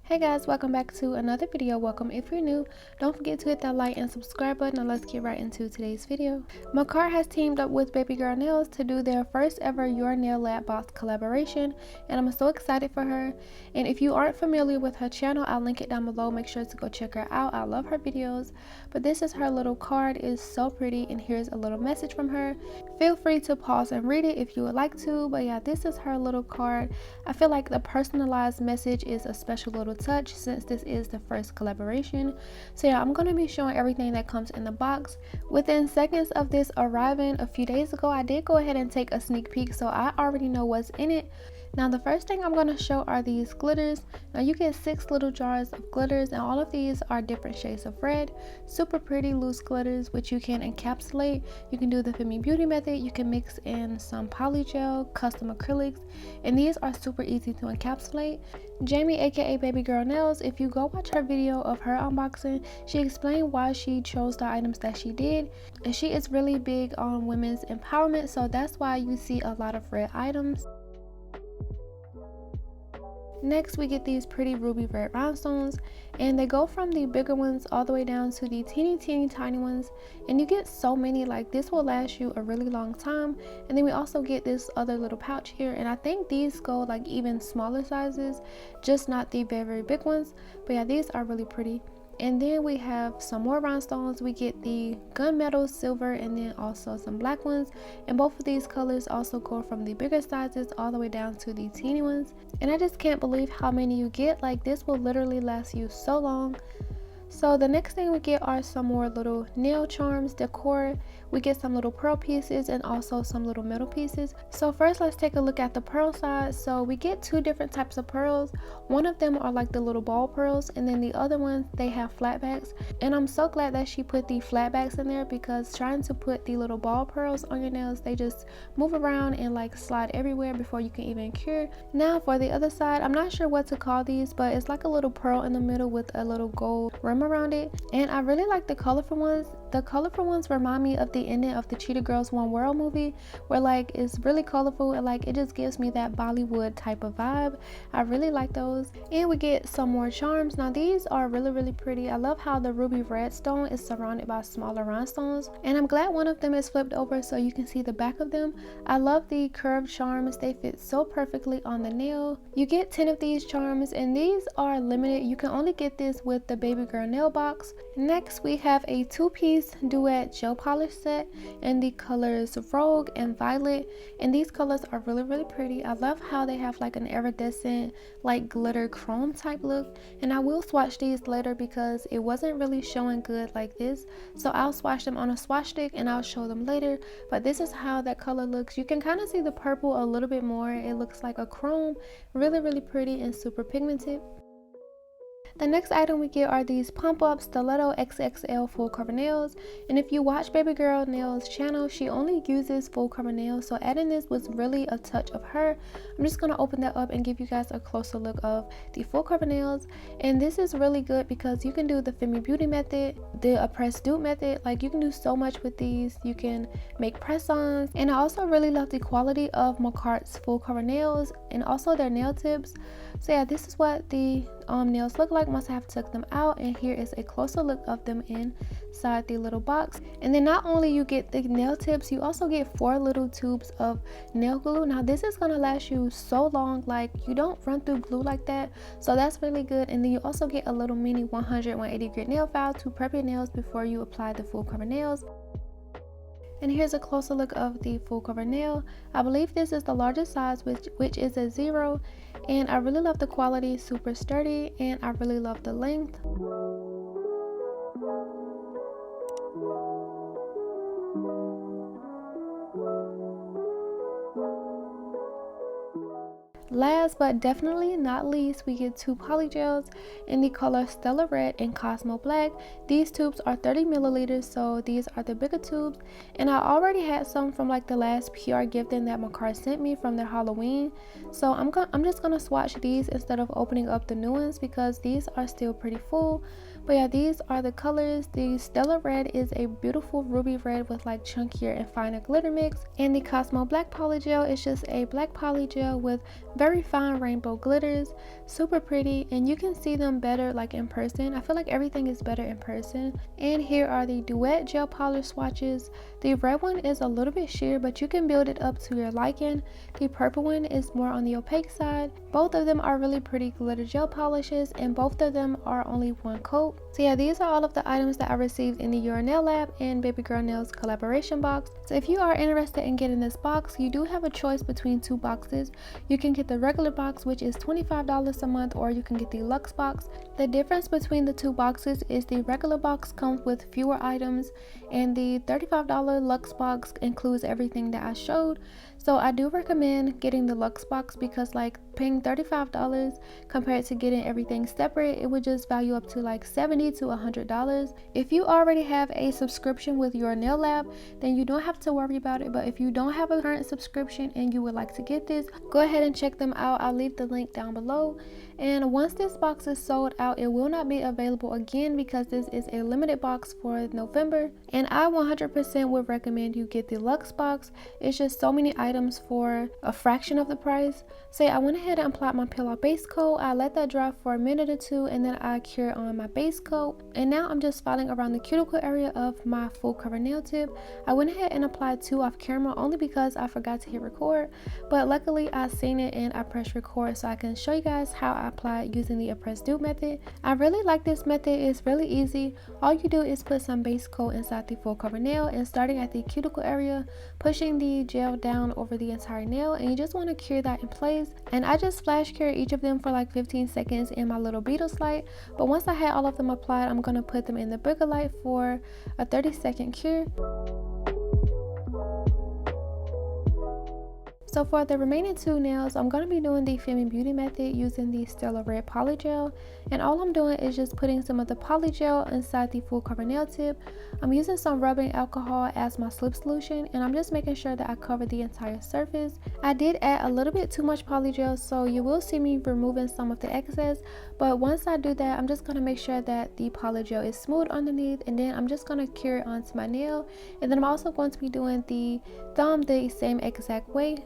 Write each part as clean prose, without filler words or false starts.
Hey guys, welcome back to another video. Welcome if you're new. Don't forget to hit that like and subscribe button, and let's get right into today's video. Makartt has teamed up with Baby Girl Nails to do their first ever Your Nail Lab box collaboration, and I'm so excited for her. And if you aren't familiar with her channel, I'll link it down below. Make sure to go check her out. I love her videos. But this is her little card. It's so pretty, and here's a little message from her. Feel free to pause and read it if you would like to, but yeah, this is her little card. I feel like the personalized message is a special little touch since this is the first collaboration. So yeah, I'm going to be showing everything that comes in the box. Within seconds of this arriving a few days ago, I did go ahead and take a sneak peek, so I already know what's in it. Now the first thing I'm going to show are these glitters. Now you get 6 little jars of glitters, and all of these are different shades of red. Super pretty loose glitters which you can encapsulate. You can do the Fit Me Beauty method. You can mix in some polygel, custom acrylics, and these are super easy to encapsulate. Jamie, aka Baby Girl Nails, if you go watch her video of her unboxing, she explained why she chose the items that she did, and she is really big on women's empowerment, so that's why you see a lot of red items. Next, we get these pretty ruby red rhinestones, and they go from the bigger ones all the way down to the teeny tiny ones, and you get so many. Like, this will last you a really long time. And then we also get this other little pouch here, and I think these go like even smaller sizes, just not the very big ones. But yeah, these are really pretty. And then we have some more rhinestones. We get the gunmetal, silver, and then also some black ones. And both of these colors also go from the bigger sizes all the way down to the teeny ones. And I just can't believe how many you get. Like, this will literally last you so long. So the next thing we get are some more little nail charms, decor. We get some little pearl pieces and also some little metal pieces. So first, let's take a look at the pearl side. So we get 2 different types of pearls. One of them are like the little ball pearls, and then the other ones, they have flatbacks. And I'm so glad that she put the flatbacks in there, because trying to put the little ball pearls on your nails, they just move around and like slide everywhere before you can even cure. Now for the other side, I'm not sure what to call these, but it's like a little pearl in the middle with a little gold rim around it. And I really like the colorful ones. The colorful ones remind me of the ending of the Cheetah Girls One World movie, where like it's really colorful and like it just gives me that Bollywood type of vibe. I really like those. And we get some more charms. Now these are really pretty. I love how the ruby red stone is surrounded by smaller rhinestones, and I'm glad one of them is flipped over so you can see the back of them. I love the curved charms. They fit so perfectly on the nail. You get 10 of these charms, and these are limited. You can only get this with the Baby Girl Nail box. Next, we have a 2-piece duet gel polish set in the colors Rogue and Violet, and these colors are really pretty. I love how they have like an iridescent like glitter chrome type look, and I will swatch these later because it wasn't really showing good like this, so I'll swatch them on a swatch stick and I'll show them later. But this is how that color looks. You can kind of see the purple a little bit more. It looks like a chrome. Really pretty and super pigmented. The next item we get are these Pump Up Stiletto XXL full cover nails, and if you watch Baby Girl Nails channel, she only uses full cover nails, so adding this was really a touch of her. I'm just going to open that up and give you guys a closer look of the full cover nails. And this is really good because you can do the Fit Me Beauty method, the press dupe method. Like, you can do so much with these. You can make press-ons, and I also really love the quality of Makartt's full cover nails and also their nail tips. So yeah, this is what the nails look like once I have took them out, and here is a closer look of them inside the little box. And then not only you get the nail tips, you also get 4 little tubes of nail glue. Now this is gonna last you so long. Like, you don't run through glue like that, so that's really good. And then you also get a little mini 180 grit nail file to prep your nails before you apply the full cover nails. And here's a closer look of the full cover nail. I believe this is the largest size, which is a 0, and I really love the quality, super sturdy, and I really love the length. Last but definitely not least, we get 2 polygels in the color Stellar Red and Cosmo Black. These tubes are 30 milliliters, so these are the bigger tubes. And I already had some from like the last PR gifting that Makartt sent me from their Halloween. So I'm just gonna swatch these instead of opening up the new ones because these are still pretty full. But yeah, these are the colors. The Stellar Red is a beautiful ruby red with like chunkier and finer glitter mix, and the Cosmo Black Polygel is just a black polygel with very fine rainbow glitters, super pretty, and you can see them better like in person. I feel like everything is better in person. And here are the Duet Gel Polish swatches. The red one is a little bit sheer, but you can build it up to your liking. The purple one is more on the opaque side. Both of them are really pretty glitter gel polishes, and both of them are only one coat. So yeah, these are all of the items that I received in the Your Nail Lab and Baby Girl Nails collaboration box. So if you are interested in getting this box, you do have a choice between two boxes. You can get the regular box, which is $25 a month, or you can get the luxe box. The difference between the two boxes is the regular box comes with fewer items, and the $35 luxe box includes everything that I showed. So I do recommend getting the luxe box because like paying $35 compared to getting everything separate, it would just value up to like $70 to $100. If you already have a subscription with Your Nail Lab, then you don't have to worry about it. But if you don't have a current subscription and you would like to get this, go ahead and check them out. I'll leave the link down below. And once this box is sold out, it will not be available again because this is a limited box for November. And I 100% would recommend you get the luxe box. It's just so many items for a fraction of the price. So yeah, I went ahead and applied my peel off base coat. I let that dry for a minute or two, and then I cured on my base coat. And now I'm just filing around the cuticle area of my full cover nail tip. I went ahead and applied 2 off camera only because I forgot to hit record, but luckily I seen it and I pressed record so I can show you guys how I apply it using the press dupe method. I really like this method. It's really easy. All you do is put some base coat inside the full cover nail, and starting at the cuticle area, pushing the gel down over the entire nail, and you just want to cure that in place. And I just flash cure each of them for like 15 seconds in my little beetles light. But once I had all of them applied, I'm going to put them in the bigger light for a 30-second cure. So for the remaining 2 nails, I'm going to be doing the Femi Beauty method using the Stellar Red Polygel. And all I'm doing is just putting some of the polygel inside the full cover nail tip. I'm using some rubbing alcohol as my slip solution, and I'm just making sure that I cover the entire surface. I did add a little bit too much polygel, so you will see me removing some of the excess. But once I do that, I'm just going to make sure that the polygel is smooth underneath, and then I'm just going to cure it onto my nail. And then I'm also going to be doing the thumb the same exact way.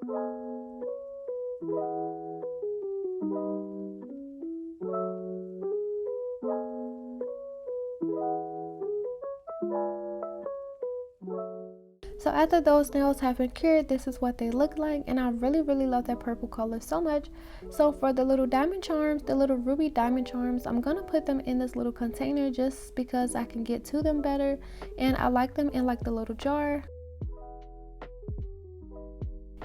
So after those nails have been cured, this is what they look like, and I really love that purple color so much. So for the little diamond charms, the little ruby diamond charms, I'm gonna put them in this little container just because I can get to them better, and I like them in like the little jar.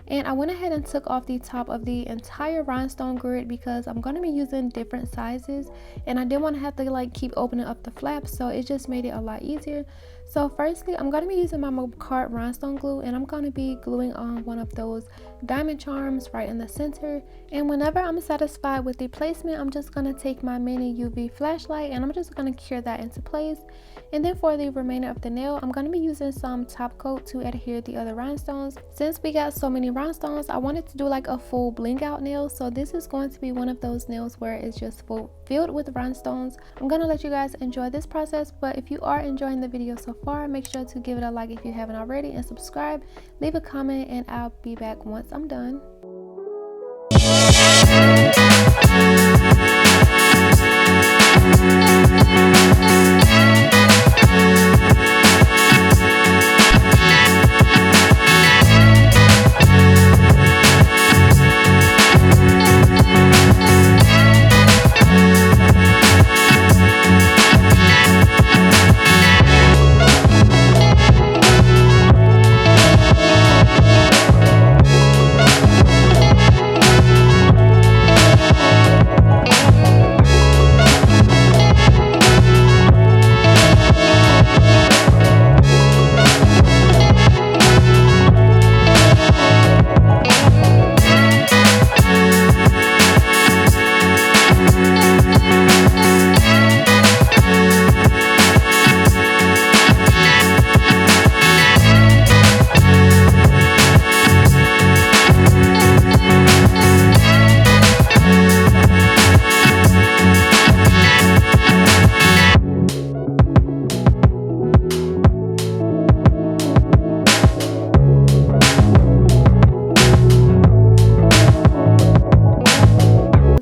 And I went ahead and took off the top of the entire rhinestone grid because I'm going to be using different sizes, and I didn't want to have to like keep opening up the flaps, so it just made it a lot easier. So firstly, I'm going to be using my Macart rhinestone glue, and I'm going to be gluing on one of those diamond charms right in the center. And whenever I'm satisfied with the placement, I'm just going to take my mini UV flashlight and I'm just going to cure that into place. And then for the remainder of the nail, I'm going to be using some top coat to adhere the other rhinestones. Since we got so many rhinestones, I wanted to do like a full bling out nail, so this is going to be one of those nails where it's just filled with rhinestones. I'm going to let you guys enjoy this process, but if you are enjoying the video so far, make sure to give it a like if you haven't already, and subscribe, leave a comment, and I'll be back once I'm done.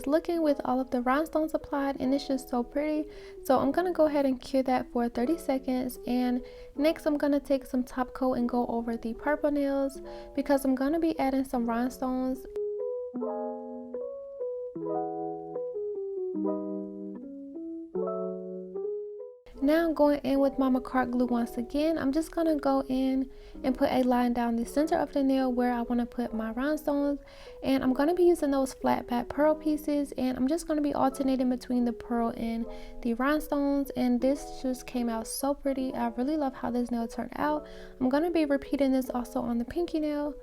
Looking with all of the rhinestones applied, and it's just so pretty. So I'm gonna go ahead and cure that for 30 seconds, and next I'm gonna take some top coat and go over the purple nails because I'm gonna be adding some rhinestones. Now I'm going in with my Macart glue once again. I'm just going to go in and put a line down the center of the nail where I want to put my rhinestones. And I'm going to be using those flat back pearl pieces, and I'm just going to be alternating between the pearl and the rhinestones. And this just came out so pretty. I really love how this nail turned out. I'm going to be repeating this also on the pinky nail.